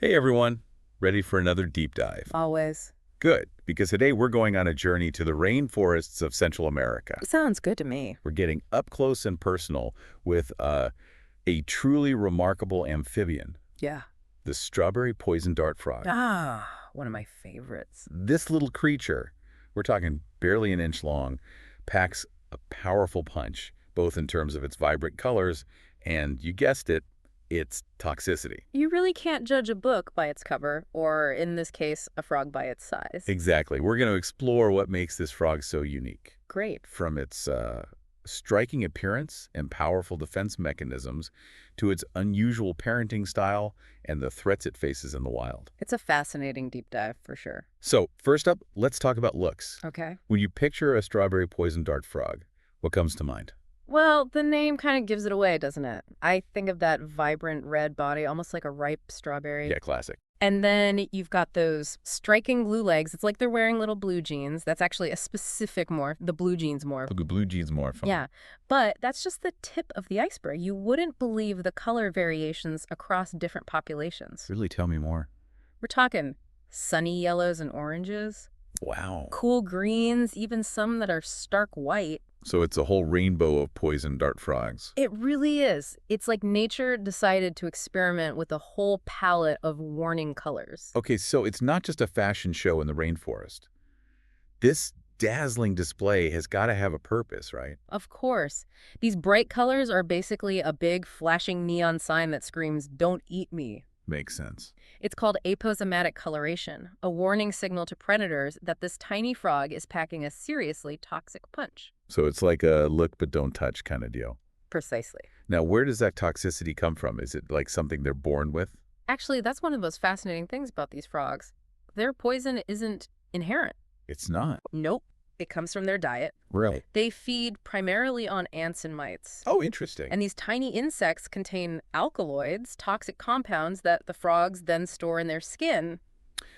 Hey everyone, ready for another deep dive? Always. Good, because today we're going on a journey to the rainforests of Central America. Sounds good to me. We're getting up close and personal with a truly remarkable amphibian, Yeah. the strawberry poison dart frog. One of my favorites. This little creature, we're talking barely an inch long, packs a powerful punch, both in terms of its vibrant colors and, you guessed it, its toxicity. You really can't judge a book by its cover, or in this case, a frog by its size. Exactly. We're going to explore what makes this frog so unique. Great. From its striking appearance and powerful defense mechanisms to its unusual parenting style and the threats it faces in the wild. It's a fascinating deep dive for sure. So, first up, let's talk about looks. Okay. When you picture a strawberry poison dart frog, what comes to mind? Well, the name kind of gives it away, doesn't it? I think of that vibrant red body, almost like a ripe strawberry. Yeah, classic. And then you've got those striking blue legs. It's like they're wearing little blue jeans. That's actually a specific morph, the blue jeans morph. The blue jeans morph. Yeah, but that's just the tip of the iceberg. You wouldn't believe the color variations across different populations. Really tell me more. We're talking sunny yellows and oranges, Wow. cool greens, even some that are stark white. So it's a whole rainbow of poison dart frogs. It really is. It's like nature decided to experiment with a whole palette of warning colors. Okay, so it's not just a fashion show in the rainforest. This dazzling display has got to have a purpose, right? Of course. These bright colors are basically a big flashing neon sign that screams, "Don't eat me." Makes sense. It's called aposematic coloration, a warning signal to predators that this tiny frog is packing a seriously toxic punch. So it's like a look but don't touch kind of deal. Precisely. Now, where does that toxicity come from? Is it like something they're born with? Actually, that's one of the most fascinating things about these frogs. Their poison isn't inherent. It's not. Nope. It comes from their diet. Really? They feed primarily on ants and mites. Oh, interesting. And these tiny insects contain alkaloids, toxic compounds that the frogs then store in their skin.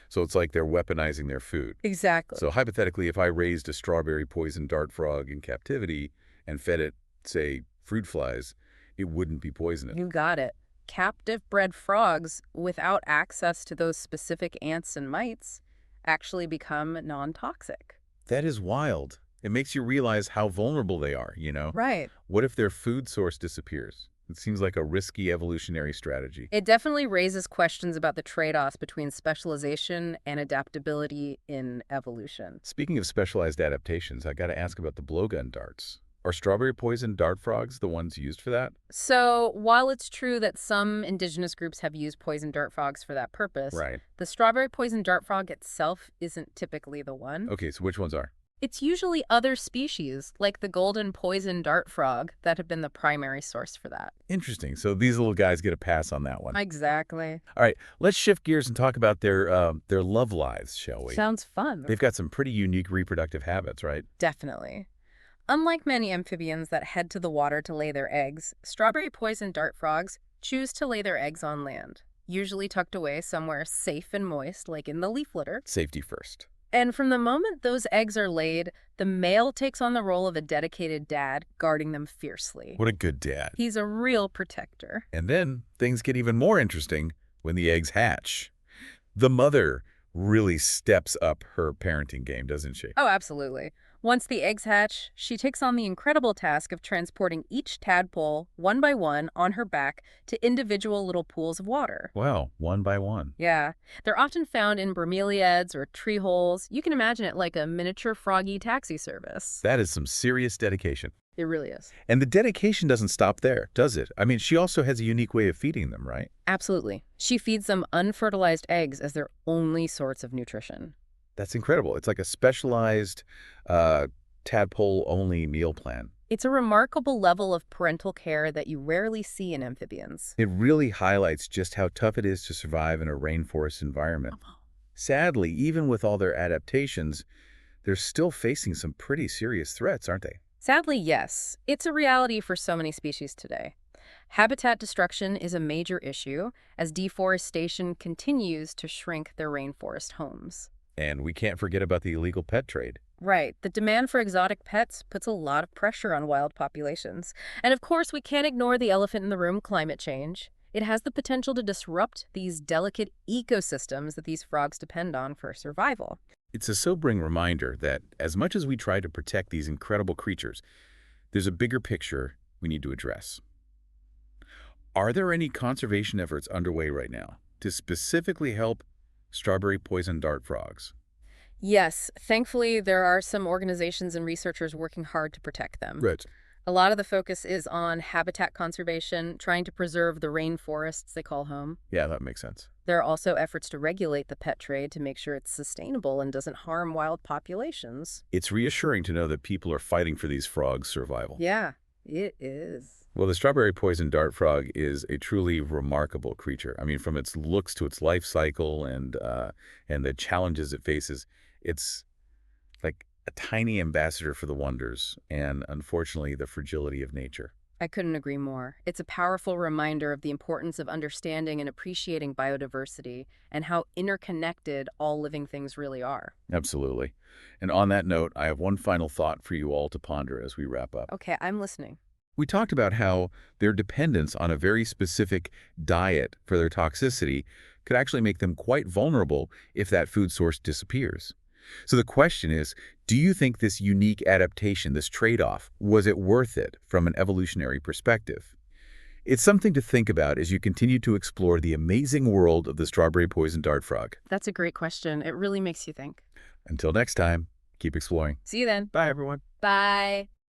So it's like they're weaponizing their food. Exactly. So hypothetically, if I raised a strawberry poison dart frog in captivity and fed it, say, fruit flies, it wouldn't be poisonous. You got it. Captive-bred frogs, without access to those specific ants and mites, actually become non-toxic. That is wild. It makes you realize how vulnerable they are, you know? Right. What if their food source disappears? It seems like a risky evolutionary strategy. It definitely raises questions about the trade-offs between specialization and adaptability in evolution. Speaking of specialized adaptations, I got to ask about the blowgun darts. Are strawberry poison dart frogs the ones used for that? So, while it's true that some indigenous groups have used poison dart frogs for that purpose, Right. the strawberry poison dart frog itself isn't typically the one. Okay, so which ones are? It's usually other species, like the golden poison dart frog, that have been the primary source for that. Interesting. So these little guys get a pass on that one. Exactly. All right, let's shift gears and talk about their love lives, shall we? Sounds fun. They've got some pretty unique reproductive habits, right? Definitely. Unlike many amphibians that head to the water to lay their eggs, strawberry poison dart frogs choose to lay their eggs on land, usually tucked away somewhere safe and moist, like in the leaf litter. Safety first. And from the moment those eggs are laid, the male takes on the role of a dedicated dad, guarding them fiercely. What a good dad. He's a real protector. And then things get even more interesting when the eggs hatch. The mother really steps up her parenting game, doesn't she? Oh, absolutely. Once the eggs hatch, she takes on the incredible task of transporting each tadpole, one by one, on her back to individual little pools of water. Wow, one by one. Yeah. They're often found in bromeliads or tree holes. You can imagine it like a miniature froggy taxi service. That is some serious dedication. It really is. And the dedication doesn't stop there, does it? I mean, she also has a unique way of feeding them, right? Absolutely. She feeds them unfertilized eggs as their only source of nutrition. That's incredible. It's like a specialized tadpole-only meal plan. It's a remarkable level of parental care that you rarely see in amphibians. It really highlights just how tough it is to survive in a rainforest environment. Sadly, even with all their adaptations, they're still facing some pretty serious threats, aren't they? Sadly, yes. It's a reality for so many species today. Habitat destruction is a major issue as deforestation continues to shrink their rainforest homes. And we can't forget about the illegal pet trade. Right. The demand for exotic pets puts a lot of pressure on wild populations. And of course, we can't ignore the elephant in the room, climate change. It has the potential to disrupt these delicate ecosystems that these frogs depend on for survival. It's a sobering reminder that as much as we try to protect these incredible creatures, there's a bigger picture we need to address. Are there any conservation efforts underway right now to specifically help strawberry poison dart frogs? Yes, thankfully, there are some organizations and researchers working hard to protect them. Right. A lot of the focus is on habitat conservation, trying to preserve the rainforests they call home. Yeah, that makes sense. There are also efforts to regulate the pet trade to make sure it's sustainable and doesn't harm wild populations. It's reassuring to know that people are fighting for these frogs' survival. Yeah, it is. Well, the strawberry poison dart frog is a truly remarkable creature. I mean, from its looks to its life cycle and the challenges it faces, it's like a tiny ambassador for the wonders and, unfortunately, the fragility of nature. I couldn't agree more. It's a powerful reminder of the importance of understanding and appreciating biodiversity and how interconnected all living things really are. Absolutely. And on that note, I have one final thought for you all to ponder as we wrap up. Okay, I'm listening. We talked about how their dependence on a very specific diet for their toxicity could actually make them quite vulnerable if that food source disappears. So the question is, do you think this unique adaptation, this trade-off, was it worth it from an evolutionary perspective? It's something to think about as you continue to explore the amazing world of the strawberry poison dart frog. That's a great question. It really makes you think. Until next time, keep exploring. See you then. Bye, everyone. Bye.